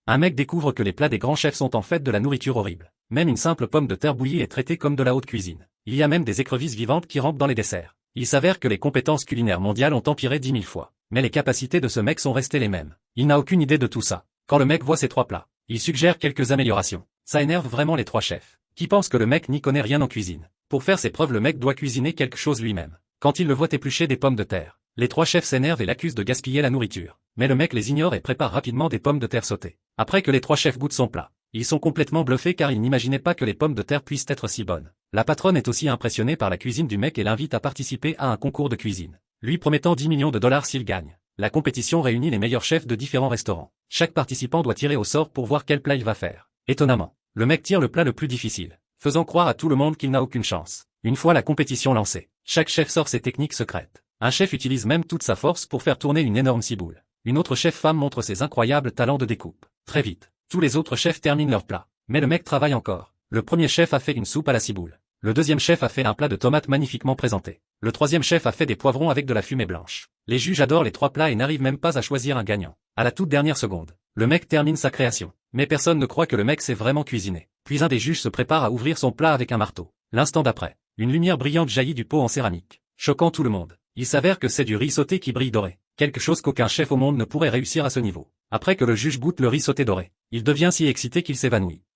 Un mec découvre que les plats des grands chefs sont en fait de la nourriture horrible. Même une simple pomme de terre bouillie est traitée comme de la haute cuisine. Il y a même des écrevisses vivantes qui rampent dans les desserts. Il s'avère que les compétences culinaires mondiales ont empiré 10 000 fois. Mais les capacités de ce mec sont restées les mêmes. Il n'a aucune idée de tout ça. Quand le mec voit ces 3 plats, il suggère quelques améliorations. Ça énerve vraiment les 3 chefs, qui pensent que le mec n'y connaît rien en cuisine. Pour faire ses preuves, le mec doit cuisiner quelque chose lui-même. Quand il le voit éplucher des pommes de terre, les 3 chefs s'énervent et l'accusent de gaspiller la nourriture. Mais le mec les ignore et prépare rapidement des pommes de terre sautées. Après que les 3 chefs goûtent son plat, ils sont complètement bluffés car ils n'imaginaient pas que les pommes de terre puissent être si bonnes. La patronne est aussi impressionnée par la cuisine du mec et l'invite à participer à un concours de cuisine, lui promettant 10 millions de dollars s'il gagne. La compétition réunit les meilleurs chefs de différents restaurants. Chaque participant doit tirer au sort pour voir quel plat il va faire. Étonnamment, le mec tire le plat le plus difficile, faisant croire à tout le monde qu'il n'a aucune chance. Une fois la compétition lancée, chaque chef sort ses techniques secrètes. Un chef utilise même toute sa force pour faire tourner une énorme ciboule. Une autre chef femme montre ses incroyables talents de découpe. Très vite, tous les autres chefs terminent leur plat. Mais le mec travaille encore. Le premier chef a fait une soupe à la ciboule. Le deuxième chef a fait un plat de tomates magnifiquement présenté. Le troisième chef a fait des poivrons avec de la fumée blanche. Les juges adorent les 3 plats et n'arrivent même pas à choisir un gagnant. À la toute dernière seconde, le mec termine sa création. Mais personne ne croit que le mec sait vraiment cuisiner. Puis un des juges se prépare à ouvrir son plat avec un marteau. L'instant d'après, une lumière brillante jaillit du pot en céramique, choquant tout le monde. Il s'avère que c'est du riz sauté qui brille doré. Quelque chose qu'aucun chef au monde ne pourrait réussir à ce niveau. Après que le juge goûte le riz sauté doré, il devient si excité qu'il s'évanouit.